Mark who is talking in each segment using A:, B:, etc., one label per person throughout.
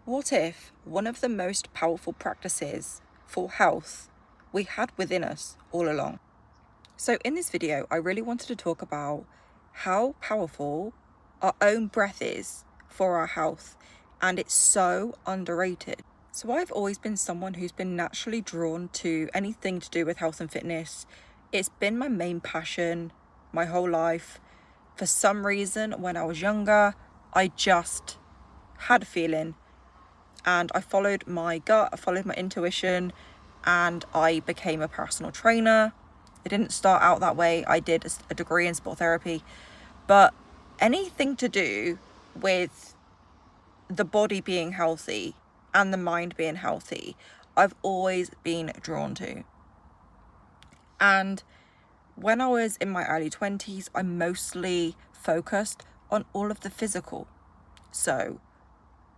A: What if one of the most powerful practices for health we had within us all along? So in this video, I really wanted to talk about how powerful our own breath is for our health, and it's so underrated. So I've always been someone who's been naturally drawn to anything to do with health and fitness. It's been my main passion my whole life. For some reason, when I was younger, I just had a feeling and I followed my gut, I followed my intuition, and I became a personal trainer. It didn't start out that way. I did a degree in sport therapy, but anything to do with the body being healthy and the mind being healthy, I've always been drawn to. And when I was in my early 20s, I mostly focused on all of the physical. So,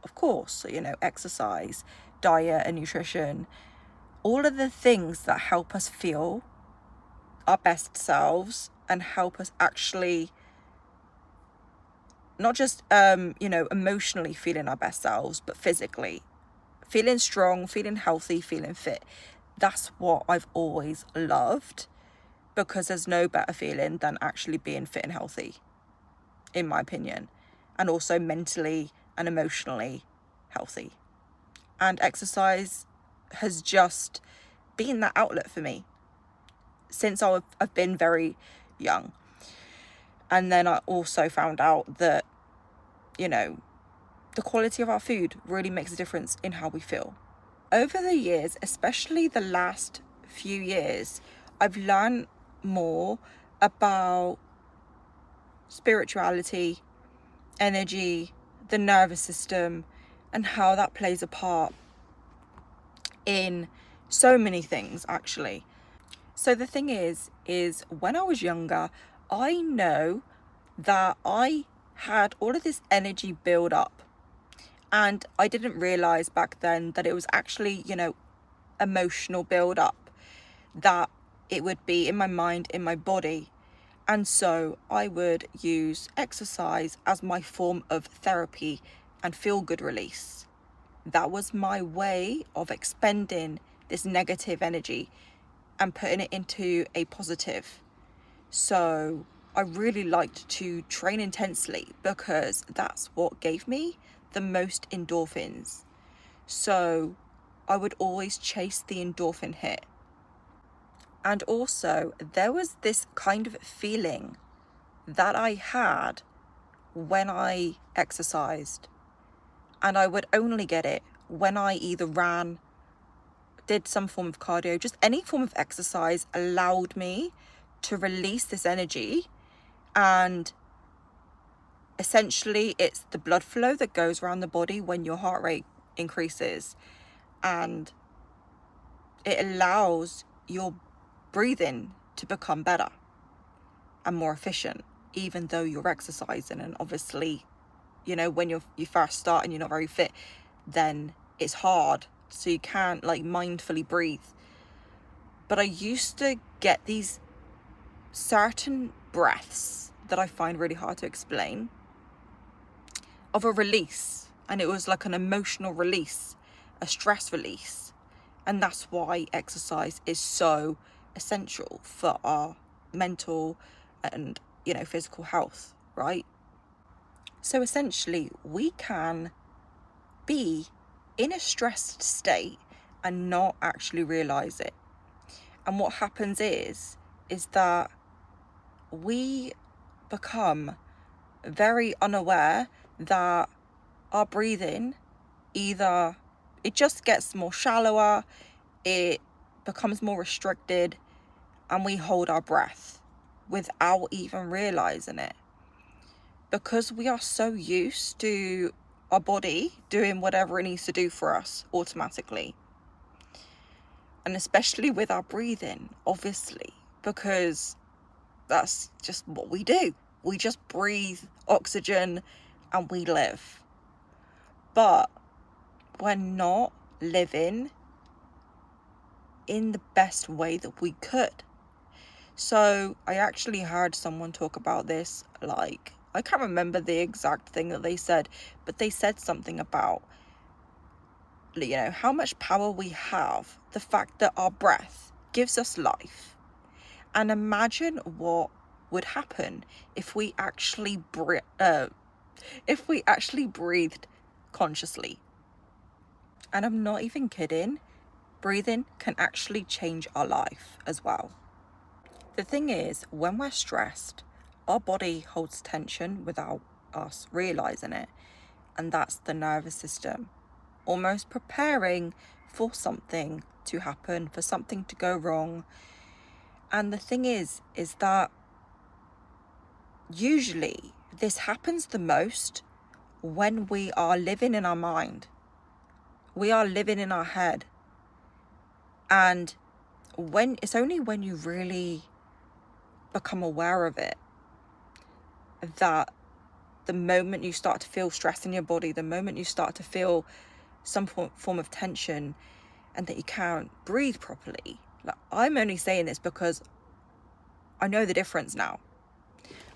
A: of course, exercise, diet and nutrition, all of the things that help us feel our best selves and help us actually not just, emotionally feeling our best selves, but physically feeling strong, feeling healthy, feeling fit. That's what I've always loved, because there's no better feeling than actually being fit and healthy, in my opinion, and also mentally and emotionally healthy. And exercise has just been that outlet for me since I've been very young. And then I also found out that, the quality of our food really makes a difference in how we feel. Over the years, especially the last few years, I've learned more about spirituality, energy, the nervous system, and how that plays a part in so many things, actually. So the thing is when I was younger, I know that I had all of this energy build up, and I didn't realize back then that it was actually, emotional build up, that it would be in my mind, in my body. And so I would use exercise as my form of therapy and feel good release. That was my way of expending this negative energy and putting it into a positive. So I really liked to train intensely because that's what gave me the most endorphins. So I would always chase the endorphin hit. And also there was this kind of feeling that I had when I exercised, and I would only get it when I either ran, did some form of cardio, just any form of exercise allowed me to release this energy. And essentially it's the blood flow that goes around the body when your heart rate increases, and it allows your breathing to become better and more efficient, even though you're exercising. And obviously, when you first start and you're not very fit, then it's hard, so you can't mindfully breathe. But I used to get these certain breaths that I find really hard to explain, of a release, and it was like an emotional release, a stress release. And that's why exercise is so essential for our mental and physical health, right? So essentially we can be in a stressed state and not actually realize it. And what happens is that we become very unaware that our breathing, either it just gets more shallower, it becomes more restricted, and we hold our breath without even realizing it, because we are so used to our body doing whatever it needs to do for us automatically. And especially with our breathing, obviously, because that's just what we do. We just breathe oxygen and we live. But we're not living in the best way that we could. So I actually heard someone talk about this, I can't remember the exact thing that they said, but they said something about you know, how much power we have, the fact that our breath gives us life. And imagine what would happen if we actually breathed consciously. And I'm not even kidding. Breathing can actually change our life as well. The thing is, when we're stressed, our body holds tension without us realizing it. And that's the nervous system, almost preparing for something to happen, for something to go wrong. And the thing is that usually this happens the most when we are living in our mind. We are living in our head. And it's only when you really become aware of it that the moment you start to feel stress in your body, the moment you start to feel some form of tension and that you can't breathe properly. Like, I'm only saying this because I know the difference now.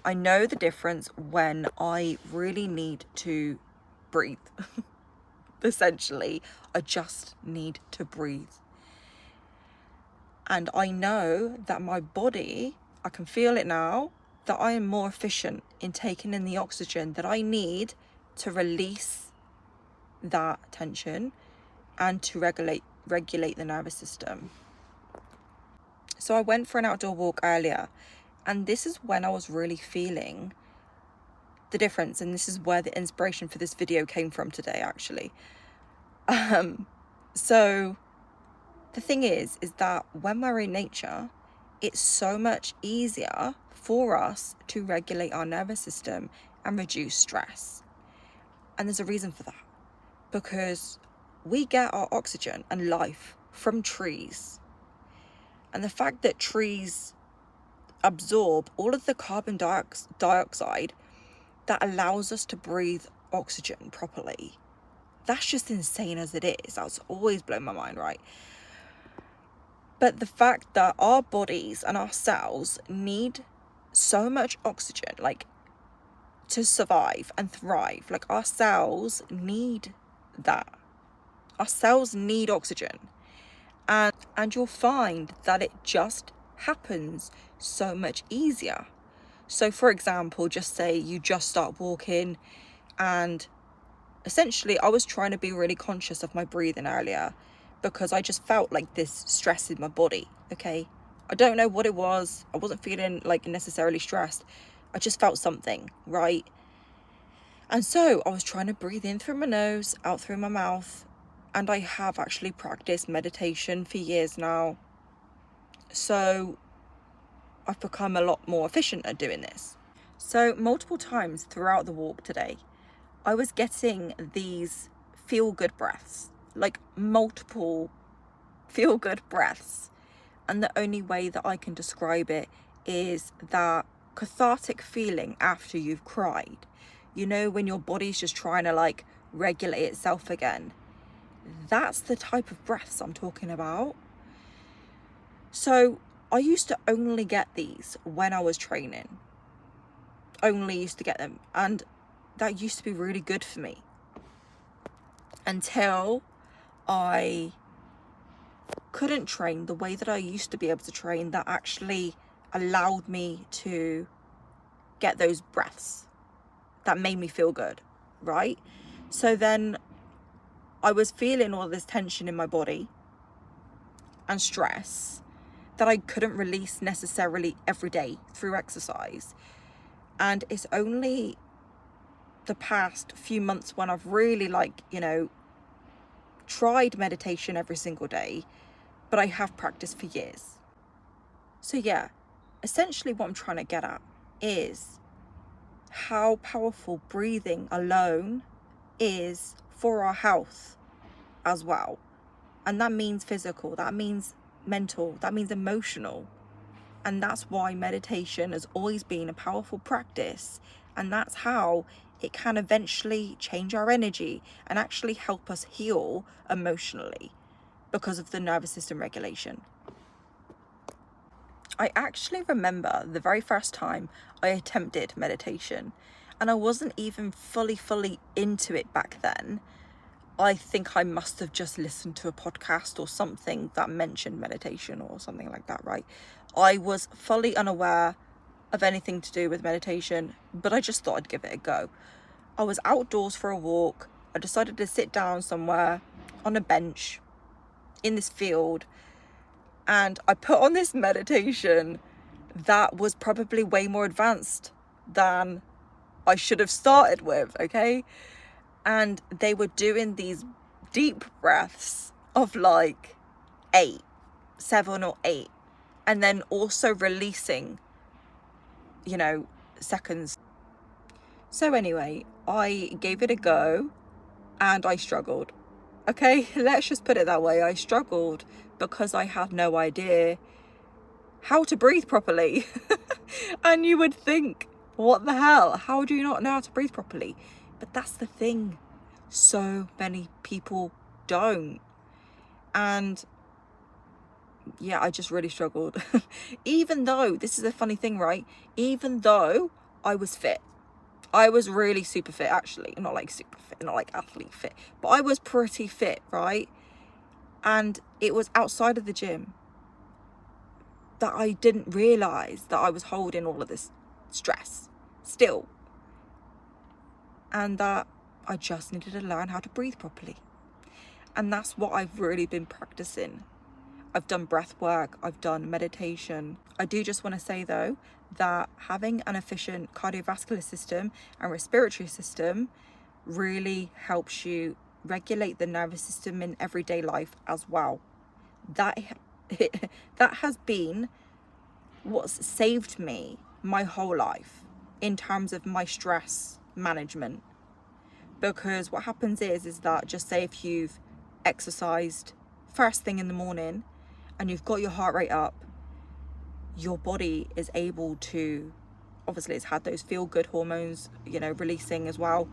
A: I know the difference when I really need to breathe. Essentially, I just need to breathe. And I know that my body, I can feel it now, that I am more efficient in taking in the oxygen that I need to release that tension and to regulate the nervous system. So I went for an outdoor walk earlier, and this is when I was really feeling the difference, and this is where the inspiration for this video came from today, actually. So the thing is that when we're in nature, it's so much easier for us to regulate our nervous system and reduce stress. And there's a reason for that, because we get our oxygen and life from trees. And the fact that trees absorb all of the carbon dioxide that allows us to breathe oxygen properly, that's just insane as it is. That's always blown my mind, right? But the fact that our bodies and our cells need so much oxygen, like, to survive and thrive. Like, our cells need that. Our cells need oxygen. And you'll find that it just happens so much easier. So for example, just say you just start walking, and essentially I was trying to be really conscious of my breathing earlier because I just felt like this stress in my body, okay? I don't know what it was. I wasn't feeling like necessarily stressed. I just felt something, right? And so I was trying to breathe in through my nose, out through my mouth. And I have actually practiced meditation for years now. So I've become a lot more efficient at doing this. So multiple times throughout the walk today, I was getting these feel-good breaths, like multiple feel-good breaths. And the only way that I can describe it is that cathartic feeling after you've cried. You know, when your body's just trying to like regulate itself again. That's the type of breaths I'm talking about. So I used to only get these when I was training. Only used to get them. And that used to be really good for me. Until I couldn't train the way that I used to be able to train, that actually allowed me to get those breaths that made me feel good, right? So then I was feeling all this tension in my body and stress that I couldn't release necessarily every day through exercise. And it's only the past few months when I've really tried meditation every single day, but I have practiced for years. So yeah, essentially what I'm trying to get at is how powerful breathing alone is for our health as well. And that means physical, that means mental, that means emotional. And that's why meditation has always been a powerful practice. And that's how it can eventually change our energy and actually help us heal emotionally because of the nervous system regulation. I actually remember the very first time I attempted meditation, and I wasn't even fully into it back then. I think I must have just listened to a podcast or something that mentioned meditation or something like that, right? I was fully unaware of anything to do with meditation, but I just thought I'd give it a go. I was outdoors for a walk. I decided to sit down somewhere on a bench in this field, and I put on this meditation that was probably way more advanced than I should have started with, okay? And they were doing these deep breaths of like 7 or 8, and then also releasing, seconds. So anyway, I gave it a go and I struggled. Okay, let's just put it that way. I struggled because I had no idea how to breathe properly. And you would think, what the hell? How do you not know how to breathe properly? But that's the thing. So many people don't. And yeah, I just really struggled. Even though, this is a funny thing, right? Even though I was fit. I was really super fit, actually. Not like super fit, not like athlete fit. But I was pretty fit, right? And it was outside of the gym that I didn't realise that I was holding all of this stress still. And that I just needed to learn how to breathe properly. And that's what I've really been practicing. I've done breath work, I've done meditation. I do just want to say though, that having an efficient cardiovascular system and respiratory system really helps you regulate the nervous system in everyday life as well. That has been what's saved me my whole life in terms of my stress management. Because what happens is that, just say if you've exercised first thing in the morning and you've got your heart rate up, your body is able to, obviously it's had those feel good hormones, releasing as well,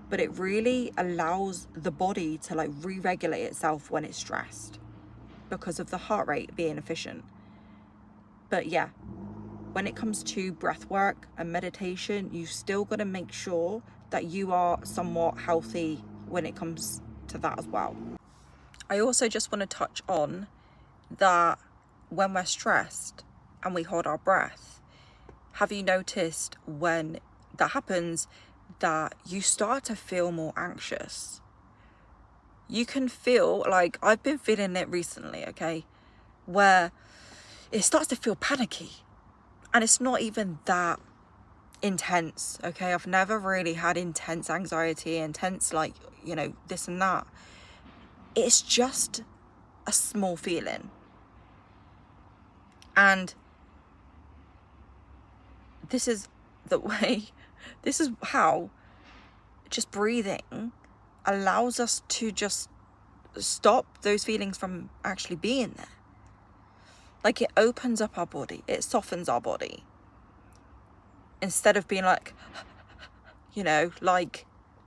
A: but it really allows the body to like re-regulate itself when it's stressed because of the heart rate being efficient. But yeah, when it comes to breath work and meditation, you still got to make sure that you are somewhat healthy when it comes to that as well. I also just want to touch on that when we're stressed and we hold our breath, have you noticed when that happens that you start to feel more anxious? You can feel like, I've been feeling it recently, okay, where it starts to feel panicky. And it's not even that intense, okay? I've never really had intense anxiety, intense this and that. It's just a small feeling. And this is how just breathing allows us to just stop those feelings from actually being there. Like, it opens up our body, it softens our body. Instead of being like,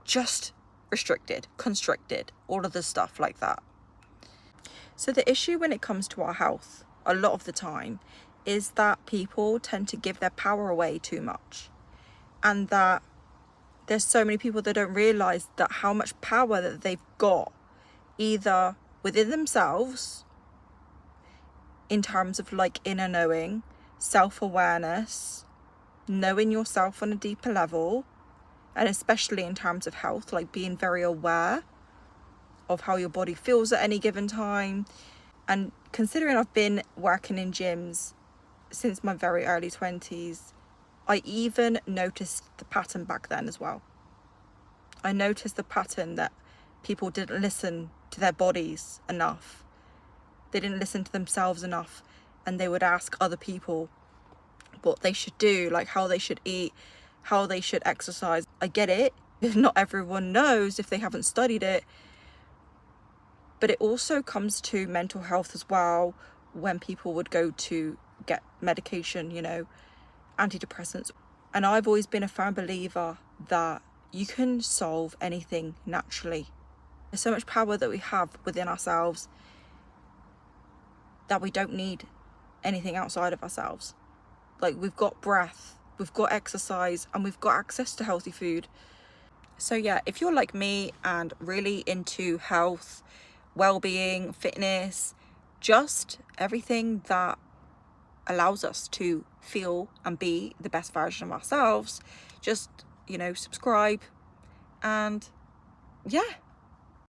A: just restricted, constricted, all of the stuff like that. So the issue when it comes to our health, a lot of the time, is that people tend to give their power away too much. And that there's so many people that don't realise that how much power that they've got, either within themselves, in terms of like inner knowing, self-awareness, knowing yourself on a deeper level, and especially in terms of health, like being very aware of how your body feels at any given time. And considering I've been working in gyms since my very early 20s, I even noticed the pattern back then as well. I noticed the pattern that people didn't listen to their bodies enough. They didn't listen to themselves enough, and they would ask other people what they should do, like how they should eat, how they should exercise. I get it. Not everyone knows if they haven't studied it. But it also comes to mental health as well, when people would go to get medication, antidepressants. And I've always been a firm believer that you can solve anything naturally. There's so much power that we have within ourselves that we don't need anything outside of ourselves. Like, we've got breath, we've got exercise, and we've got access to healthy food. So yeah, if you're like me and really into health, well-being, fitness, just everything that allows us to feel and be the best version of ourselves, just, subscribe, and yeah.